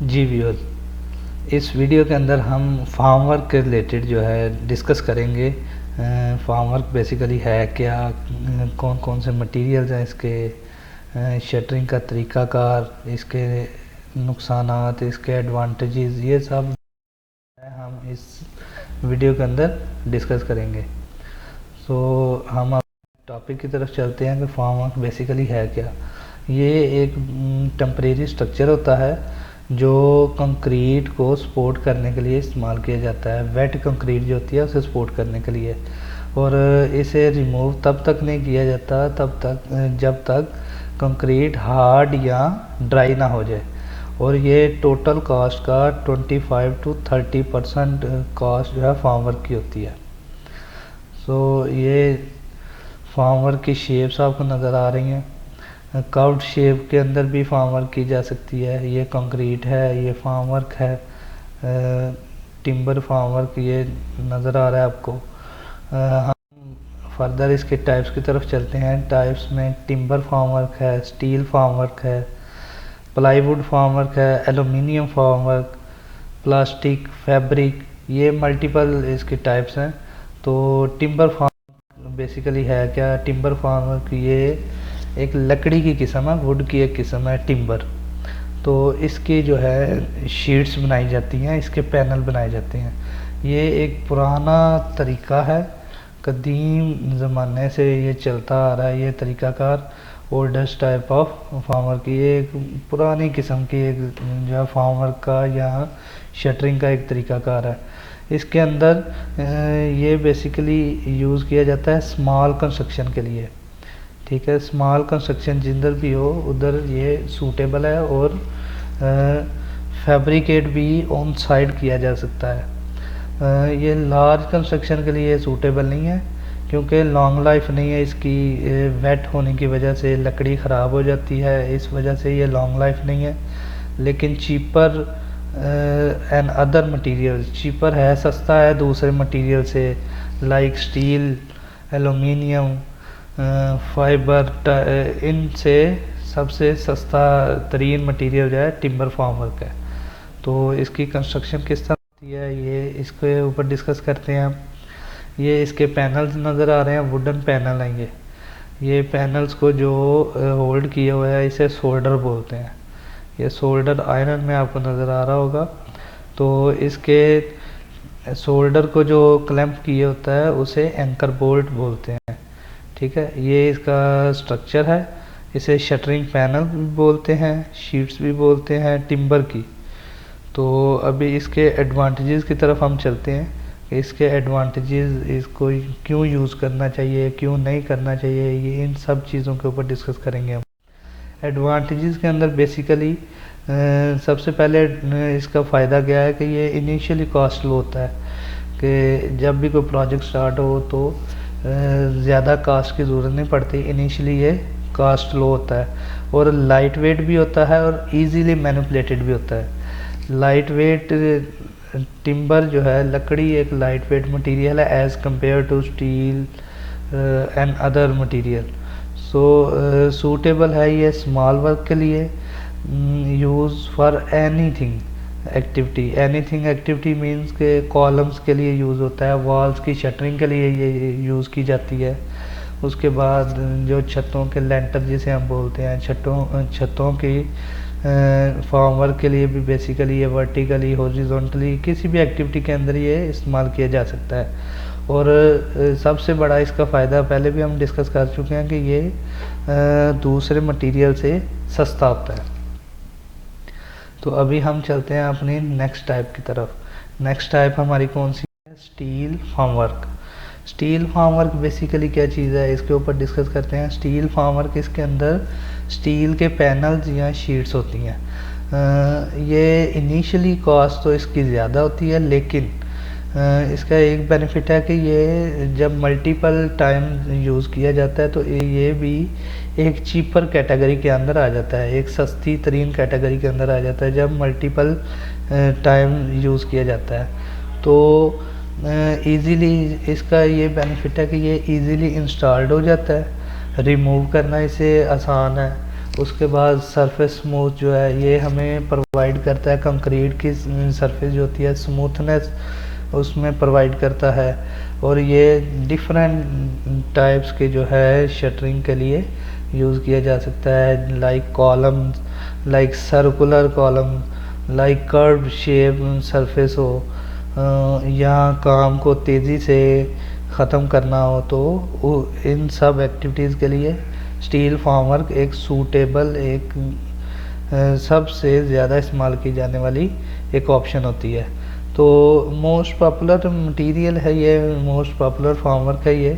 जी viewers, इस video के अंदर हम फार्म वर्क के रिलेटेड जो है डिस्कस करेंगे। फार्म वर्क बेसिकली है क्या, कौन कौन से मटेरियल्स हैं इसके, शटरिंग का तरीक़ाकार, इसके नुकसानात, इसके एडवांटेजेस, ये सब हम इस वीडियो के अंदर डिस्कस करेंगे। सो हम टॉपिक की तरफ चलते हैं कि फार्म वर्क बेसिकली है क्या। ये एक टेम्परेरी स्ट्रक्चर होता है जो कंक्रीट को सपोर्ट करने के लिए इस्तेमाल किया जाता है। वेट कंक्रीट जो होती है उसे सपोर्ट करने के लिए, और इसे रिमूव तब तक नहीं किया जाता जब तक कंक्रीट हार्ड या ड्राई ना हो जाए। और ये टोटल कॉस्ट का 25 to 30% कॉस्ट जो है फार्म वर्क की होती है। सो ये फार्म वर्क की शेप्स आपको नज़र आ रही हैं। कर्व्ड शेप के अंदर भी फार्म वर्क की जा सकती है। ये कंक्रीट है, ये फार्म वर्क है। टिम्बर फार्म वर्क ये नज़र आ रहा है आपको। हम फर्दर इसके टाइप्स की तरफ चलते हैं। टाइप्स में टिम्बर फार्म वर्क है, स्टील फार्म वर्क है, प्लाईवुड फार्म वर्क है, aluminium form work, plastic, fabric, ये मल्टीपल इसके टाइप्स हैं। तो टिम्बर फार्म बेसिकली है क्या, टिम्बर फार्म वर्क ये एक लकड़ी की किस्म है, वुड की एक किस्म है टिम्बर। तो इसकी जो है शीट्स बनाई जाती हैं, इसके पैनल बनाए जाते हैं। ये एक पुराना तरीका है, कदीम ज़माने से ये चलता आ रहा है। ये तरीक़ाकार oldest type of farm work, ये एक पुरानी किस्म की एक जो है फार्म वर्क का या शटरिंग का एक तरीक़ाकार है। इसके अंदर ये बेसिकली यूज़ किया जाता है स्मॉल कंस्ट्रक्शन के लिए। ठीक है, स्मॉल कंस्ट्रक्शन जिधर भी हो उधर ये सूटेबल है, और फैब्रिकेट भी ऑन साइड किया जा सकता है। ये लार्ज कंस्ट्रक्शन के लिए सूटेबल नहीं है क्योंकि लॉन्ग लाइफ नहीं है इसकी। वेट होने की वजह से लकड़ी ख़राब हो जाती है, इस वजह से ये लॉन्ग लाइफ नहीं है। लेकिन cheaper and other material, cheaper है, सस्ता है दूसरे मटेरियल से, लाइक स्टील, एलुमिनियम, फाइबर, इनसे सबसे सस्ता तरीन मटेरियल जो है टिम्बर फार्म वर्क है। तो इसकी कंस्ट्रक्शन किस तरह होती है ये इसके ऊपर डिस्कस करते हैं हम। ये इसके पैनल्स नज़र आ रहे हैं, वुडन पैनल हैं ये पैनल्स को जो होल्ड किए हुए हैं इसे शोल्डर बोलते हैं। ये शोल्डर आयरन में आपको नज़र आ रहा होगा। तो इसके शोल्डर को जो क्लैंप किए होता है उसे एंकर बोल्ट बोलते हैं। ठीक है, ये इसका स्ट्रक्चर है। इसे शटरिंग पैनल भी बोलते हैं, शीट्स भी बोलते हैं टिम्बर की। तो अभी इसके एडवांटेजेस की तरफ हम चलते हैं कि इसके एडवांटेजेस, इसको क्यों यूज़ करना चाहिए, क्यों नहीं करना चाहिए, ये इन सब चीज़ों के ऊपर डिस्कस करेंगे हम। एडवांटेजेस के अंदर बेसिकली सबसे पहले इसका फ़ायदा क्या है कि ये इनिशियली कॉस्ट लो होता है, कि जब भी कोई प्रोजेक्ट स्टार्ट हो तो ज़्यादा कास्ट की ज़रूरत नहीं पड़ती। इनिशियली ये कास्ट लो होता है, और लाइट वेट भी होता है, और इजीली मैनिपुलेटेड भी होता है। लाइट वेट टिम्बर जो है, लकड़ी एक लाइट वेट मटीरियल है as compare to steel and other material. So suitable है ये स्मॉल वर्क के लिए, use for anything activity. Anything activity means के कॉलम्स के लिए यूज़ होता है, वॉल्स की शटरिंग के लिए ये यूज़ की जाती है। उसके बाद जो छतों के लेंटर जिसे हम बोलते हैं, छतों की फॉर्म वर्क के लिए भी बेसिकली ये वर्टिकली, हॉरिजॉन्टली, किसी भी एक्टिविटी के अंदर ये इस्तेमाल किया जा सकता है। और सबसे बड़ा इसका फ़ायदा पहले भी हम डिस्कस कर चुके हैं कि ये दूसरे मटेरियल से सस्ता होता है। तो अभी हम चलते हैं अपनी नेक्स्ट टाइप की तरफ। नेक्स्ट टाइप हमारी कौन सी है, steel form work. Steel form work basically क्या चीज़ है, इसके ऊपर डिस्कस करते हैं। स्टील फार्म वर्क, इसके अंदर स्टील के पैनल्स या शीट्स होती हैं। ये इनिशियली कॉस्ट तो इसकी ज़्यादा होती है, लेकिन इसका एक बेनिफिट है कि ये जब मल्टीपल टाइम यूज़ किया जाता है तो ये भी एक चीपर कैटेगरी के अंदर आ जाता है, एक सस्ती तरीन कैटेगरी के अंदर आ जाता है जब मल्टीपल टाइम यूज़ किया जाता है। तो ईज़िली इसका ये बेनिफिट है कि ये ईज़िली इंस्टॉल्ड हो जाता है, रिमूव करना इसे आसान है, उसके बाद सरफेस स्मूथ जो है ये हमें प्रोवाइड करता है, कंक्रीट की सरफेस जो होती है स्मूथनेस उसमें प्रोवाइड करता है। और ये डिफरेंट टाइप्स के जो है शटरिंग के लिए यूज़ किया जा सकता है, like columns, like circular column, like curve shape surface हो, या काम को तेज़ी से ख़त्म करना हो, तो इन सब एक्टिविटीज़ के लिए स्टील फॉर्मवर्क एक सूटेबल, एक सबसे ज़्यादा इस्तेमाल की जाने वाली एक ऑप्शन होती है। तो मोस्ट पॉपुलर मटेरियल है ये, मोस्ट पॉपुलर फॉर्मवर्क है ये,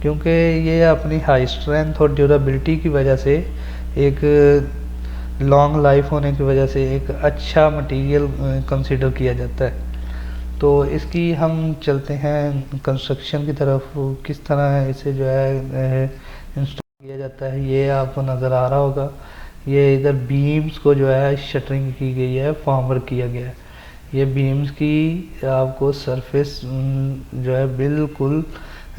क्योंकि ये अपनी हाई स्ट्रेंथ और ड्यूरेबिलिटी की वजह से, एक लॉन्ग लाइफ होने की वजह से एक अच्छा मटेरियल कंसीडर किया जाता है। तो इसकी हम चलते हैं कंस्ट्रक्शन की तरफ, किस तरह इसे जो है इंस्टॉल किया जाता है ये आपको नज़र आ रहा होगा। ये इधर बीम्स को जो है शटरिंग की गई है, फॉर्मवर्क किया गया है। ये बीम्स की आपको सरफेस जो है बिल्कुल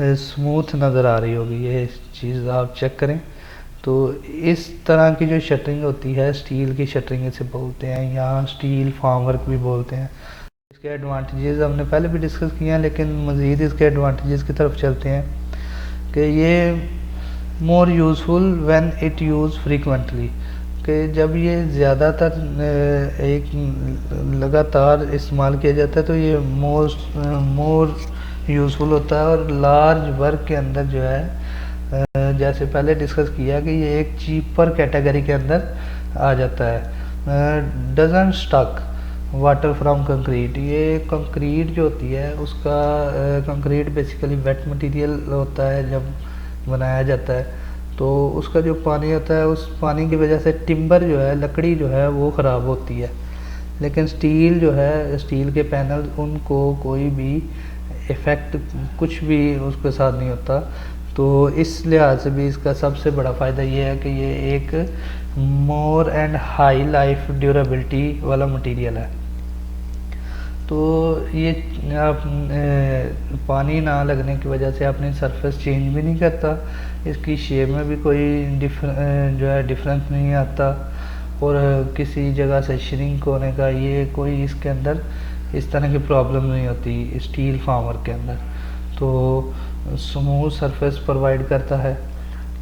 स्मूथ नज़र आ रही होगी, ये चीज़ आप चेक करें। तो इस तरह की जो शटरिंग होती है, स्टील की शटरिंग इसे बोलते हैं, या स्टील फॉर्मवर्क भी बोलते हैं। इसके एडवांटेजेस हमने पहले भी डिस्कस किए हैं, लेकिन मज़ीद इसके एडवांटेजेस की तरफ चलते हैं कि ये more useful when it use frequently, कि जब ये ज़्यादातर एक लगातार इस्तेमाल किया जाता है तो ये मोर यूज़फुल होता है। और लार्ज वर्क के अंदर जो है जैसे पहले डिस्कस किया कि ये एक चीपर कैटेगरी के अंदर आ जाता है। Doesn't stuck water from concrete, ये कंक्रीट जो होती है उसका, कंक्रीट बेसिकली वेट मटेरियल होता है जब बनाया जाता है, तो उसका जो पानी होता है उस पानी की वजह से टिम्बर जो है, लकड़ी जो है वो ख़राब होती है। लेकिन स्टील जो है, स्टील के पैनल, उनको कोई भी इफ़ेक्ट कुछ भी उसके साथ नहीं होता। तो इस लिहाज से भी इसका सबसे बड़ा फ़ायदा ये है कि ये एक more and high life durability वाला मटेरियल है। तो ये आप पानी ना लगने की वजह से अपनी सरफेस चेंज भी नहीं करता, इसकी शेप में भी कोई जो है डिफरेंस नहीं आता, और किसी जगह से श्रिंक होने का ये कोई इसके अंदर इस तरह की प्रॉब्लम नहीं होती स्टील फॉर्मवर्क के अंदर। तो स्मूथ सरफेस प्रोवाइड करता है,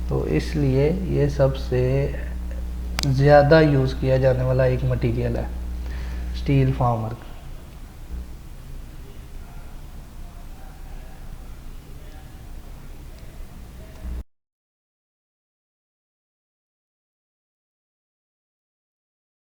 तो इसलिए ये सबसे ज़्यादा यूज़ किया जाने वाला एक मटेरियल है स्टील फॉर्मवर्क।